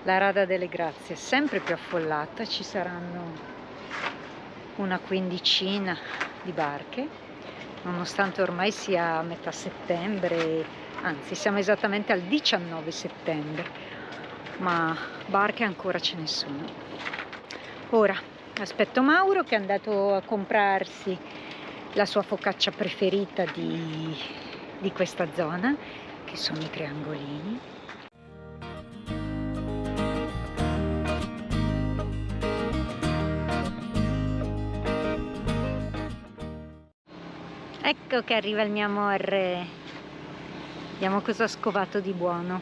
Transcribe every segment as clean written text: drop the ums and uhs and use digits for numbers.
La Rada delle Grazie è sempre più affollata, ci saranno una quindicina di barche, nonostante ormai sia a metà settembre, anzi siamo esattamente al 19 settembre, ma barche ancora ce ne sono. Ora aspetto Mauro che è andato a comprarsi la sua focaccia preferita di questa zona, che sono i triangolini. Ecco che arriva il mio amore. Vediamo cosa ha scovato di buono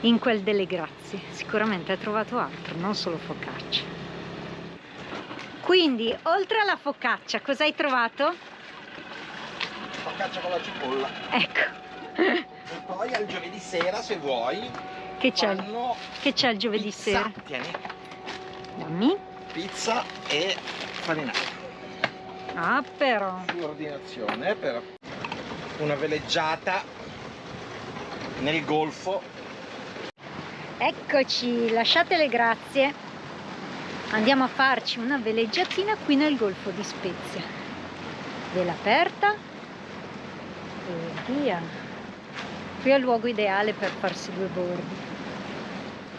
in quel delle Grazie. Sicuramente ha trovato altro, non solo focaccia. Quindi, oltre alla focaccia, cosa hai trovato? Focaccia con la cipolla. Ecco. E poi al giovedì sera, se vuoi, Che c'è il giovedì pizza, sera? tieni, Dammi. pizza e farinata. Ah, però. Su ordinazione per una veleggiata nel golfo. Eccoci, lasciate le grazie. Andiamo a farci una veleggiatina qui nel Golfo di Spezia. Vela aperta e via. Qui è il luogo ideale per farsi due bordi.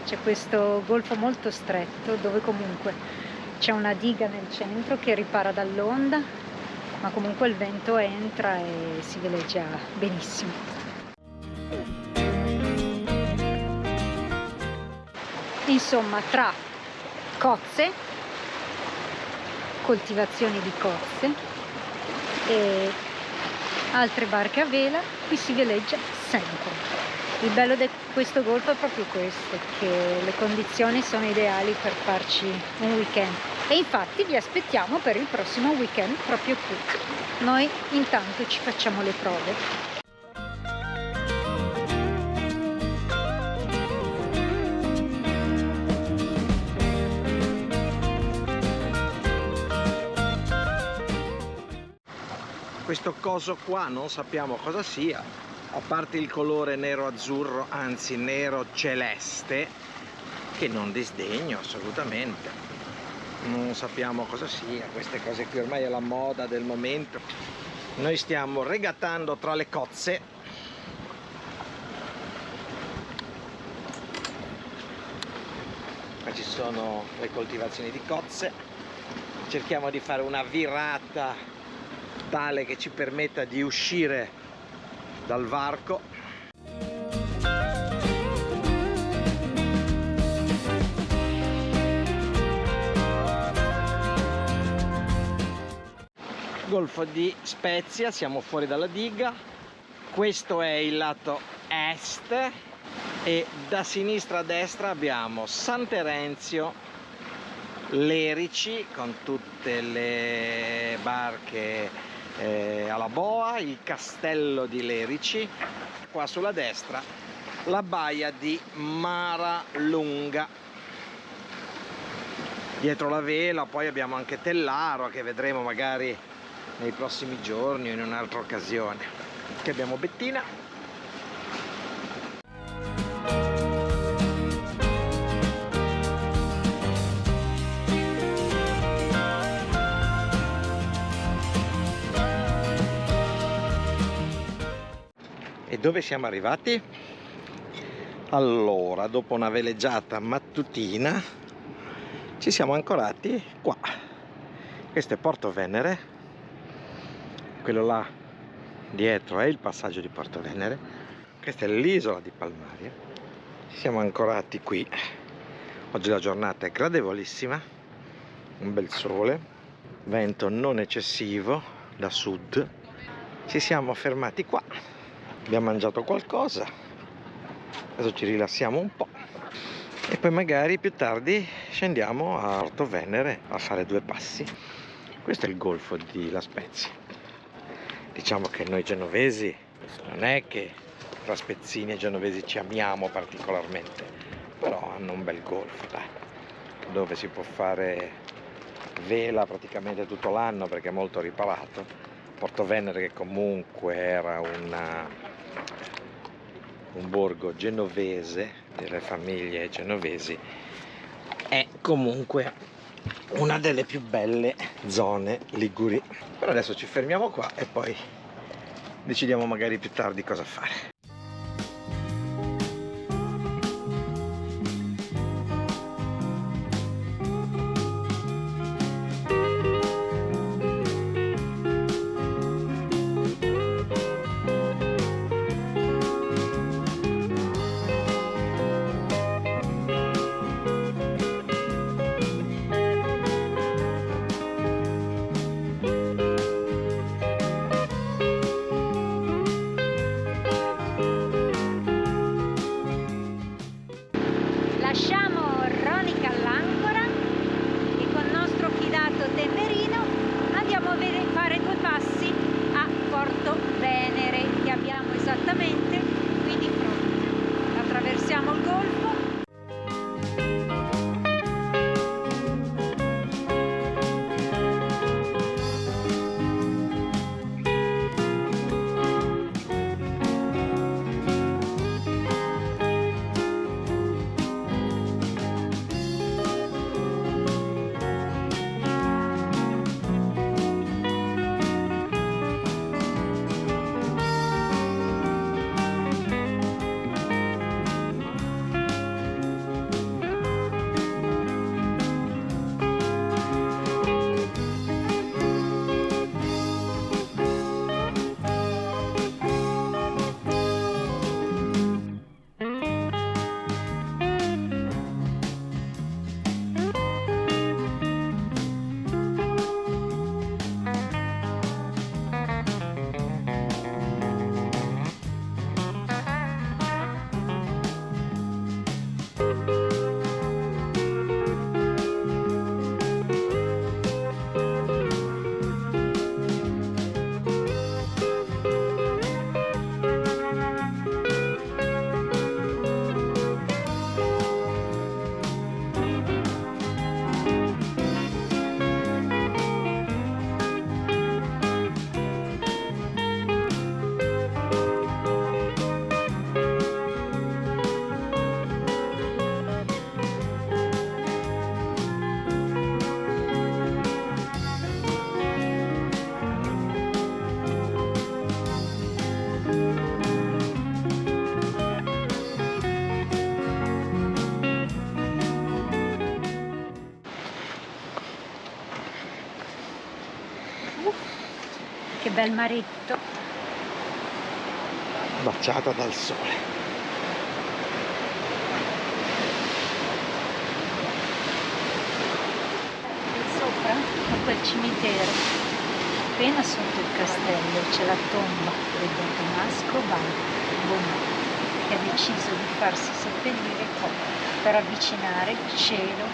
C'è questo golfo molto stretto dove comunque c'è una diga nel centro che ripara dall'onda, ma comunque il vento entra e si veleggia benissimo. Insomma, tra cozze, coltivazioni di cozze e altre barche a vela, qui si veleggia sempre. Il bello di questo golfo è proprio questo, che le condizioni sono ideali per farci un weekend. E infatti vi aspettiamo per il prossimo weekend proprio qui. Noi intanto ci facciamo le prove. Questo coso qua non sappiamo cosa sia, a parte il colore nero-azzurro, anzi nero-celeste, che non disdegno assolutamente. Non sappiamo cosa sia, queste cose qui ormai è la moda del momento. Noi stiamo regattando tra le cozze. Qua ci sono le coltivazioni di cozze. Cerchiamo di fare una virata tale che ci permetta di uscire dal varco. Golfo di Spezia, siamo fuori dalla diga. Questo è il lato est e da sinistra a destra abbiamo San Terenzio, Lerici con tutte le barche alla boa, il castello di Lerici, qua sulla destra la baia di Maralunga. Dietro la vela poi abbiamo anche Tellaro, che vedremo magari nei prossimi giorni o in un'altra occasione. Qui abbiamo Bettina. E dove siamo arrivati? Allora, dopo una veleggiata mattutina ci siamo ancorati qua. Questo è Porto Venere, quello là dietro è il passaggio di Porto Venere, questa è l'isola di Palmaria. Ci siamo ancorati qui. Oggi la giornata è gradevolissima, un bel sole, vento non eccessivo da sud. Ci siamo fermati qua, abbiamo mangiato qualcosa, adesso ci rilassiamo un po' e poi magari più tardi scendiamo a Porto Venere a fare due passi. Questo è il golfo di La Spezia. Diciamo che noi genovesi non è che tra spezzini e genovesi ci amiamo particolarmente, però hanno un bel golfo, dai, dove si può fare vela praticamente tutto l'anno perché è molto riparato. Porto Venere, che comunque era un borgo genovese, delle famiglie genovesi, è comunque una delle più belle zone liguri. Però adesso ci fermiamo qua e poi decidiamo magari più tardi cosa fare. Lasciamo Ronica all'ancora e con il nostro fidato Tenderino andiamo a fare 2 passi a Porto Venere, che abbiamo esattamente qui di fronte. Attraversiamo il golfo. Che bel maretto. Baciata dal sole. Sopra a quel cimitero, appena sotto il castello, c'è la tomba del Don Tomasco Bomma, che ha deciso di farsi seppellire qua per avvicinare cielo,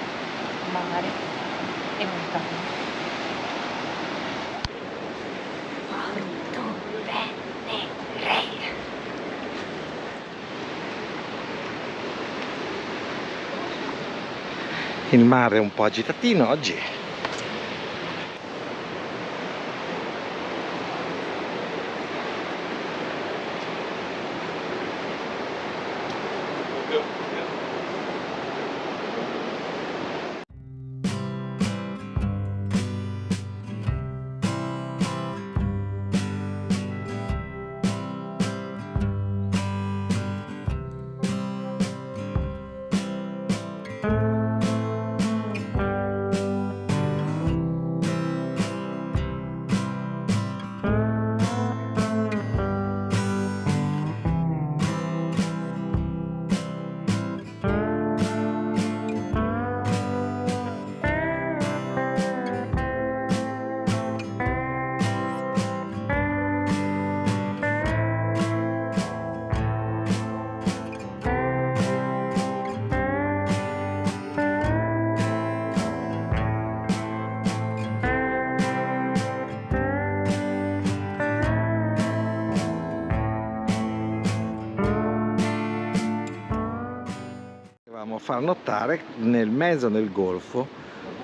mare e montagna. Il mare è un po' agitatino oggi. Volevamo far notare nel mezzo del golfo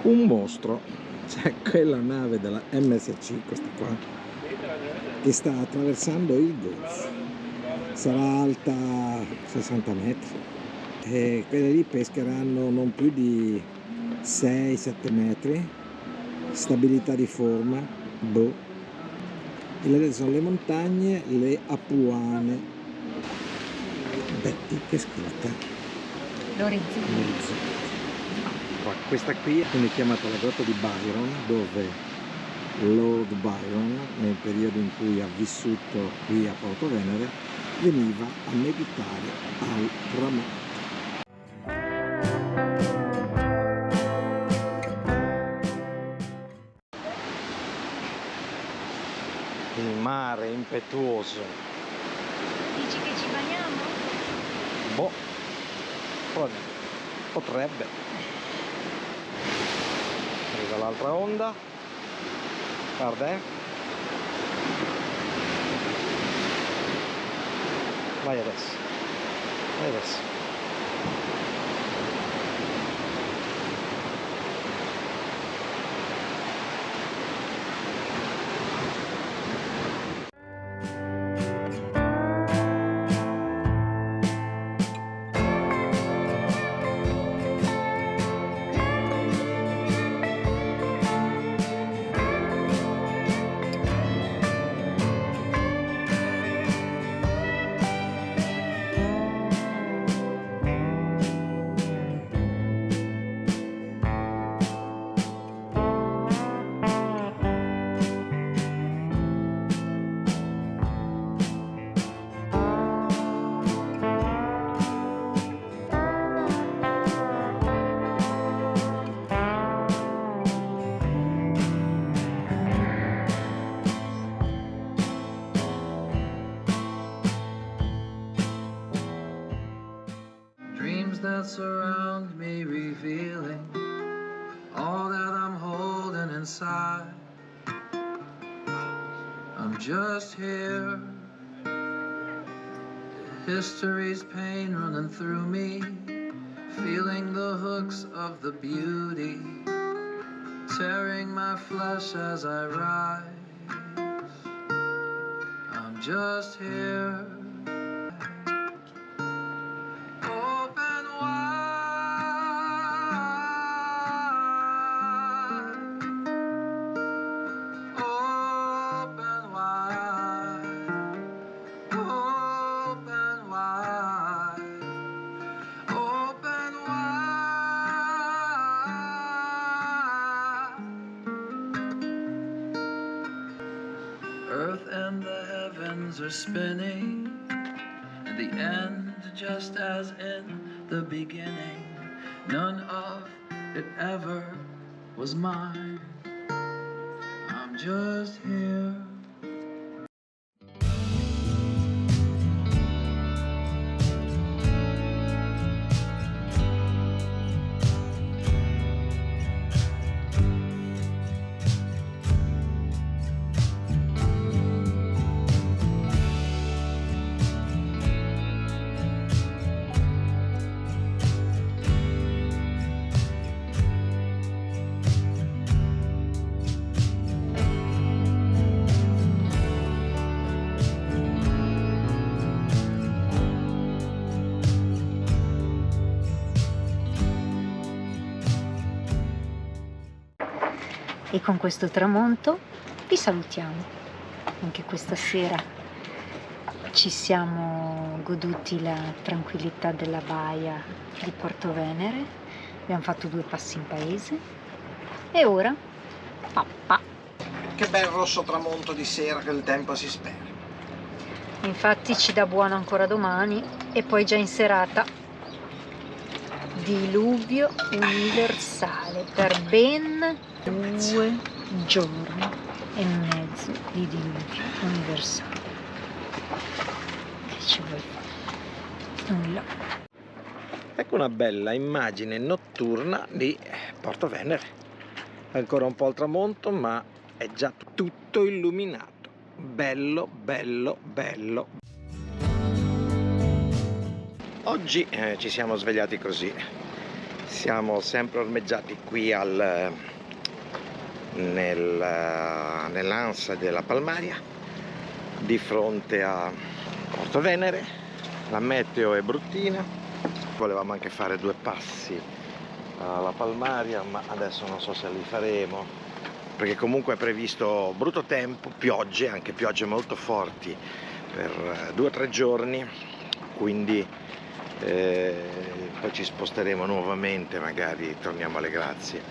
un mostro, cioè quella nave della MSC, questa qua, che sta attraversando il golfo. sarà alta 60 metri e quelle lì pescheranno non più di 6-7 metri, stabilità di forma, boh. E le sono le montagne, le Apuane. Betty che scritta. L'orizzonte. Questa qui viene chiamata la grotta di Byron, dove Lord Byron, nel periodo in cui ha vissuto qui a Porto Venere, veniva a meditare al tramonto. Il mare impetuoso. Dici che ci bagniamo? Boh, potrebbe. Arriva l'altra onda. Guarda, Vai adesso. Vai adesso. That surround me, revealing all that I'm holding inside. I'm just here, history's pain running through me, feeling the hooks of the beauty, tearing my flesh as I rise. I'm just here. Earth and the heavens are spinning, and the end just as in the beginning. None of it ever was mine. I'm just here. E con questo tramonto vi salutiamo. Anche questa sera ci siamo goduti la tranquillità della baia di Porto Venere, abbiamo fatto 2 passi in paese e ora papà. Che bel rosso tramonto di sera che il tempo si spera. Infatti ci dà buono ancora domani e poi già in serata diluvio universale per ben 2 giorni e mezzo di diluvio universale. Che ci vuoi fare? Nulla. Ecco una bella immagine notturna di Porto Venere. Ancora un po' al tramonto, ma è già tutto illuminato. Bello, bello, bello. Oggi ci siamo svegliati così. Siamo sempre ormeggiati qui nell'Ansa della Palmaria, di fronte a Porto Venere, la meteo è bruttina, volevamo anche fare 2 passi alla Palmaria, ma adesso non so se li faremo, perché comunque è previsto brutto tempo, piogge, anche piogge molto forti per 2 o 3 giorni, quindi poi ci sposteremo nuovamente, magari torniamo alle Grazie,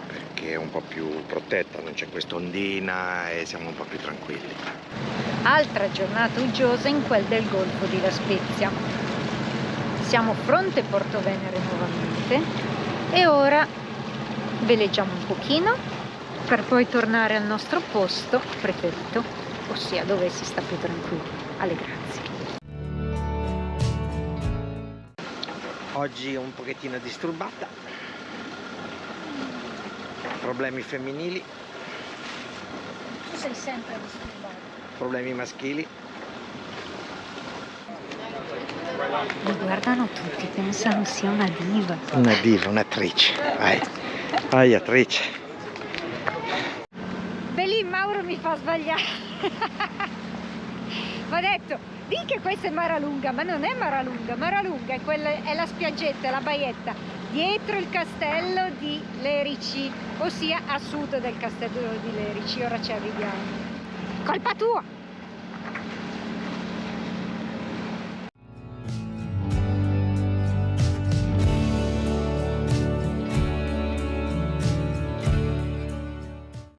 perché è un po' più protetta, non c'è questa ondina e siamo un po' più tranquilli. Altra giornata uggiosa in quel del Golfo di La Spezia. Siamo fronte Porto Venere nuovamente e ora veleggiamo un pochino per poi tornare al nostro posto preferito, ossia dove si sta più tranquilli, alle Grazie. Oggi un pochettino disturbata, problemi femminili, Tu sei sempre disturbato. problemi maschili. Mi guardano tutti, pensano sia una diva. Una diva, un'attrice, vai attrice. Beh, lì Mauro mi fa sbagliare. Mi ha detto, di che questa è Maralunga, ma non è Maralunga. Maralunga è la spiaggetta, la baietta dietro il castello di Lerici, ossia a sud del castello di Lerici. Ora ci arriviamo. Colpa tua!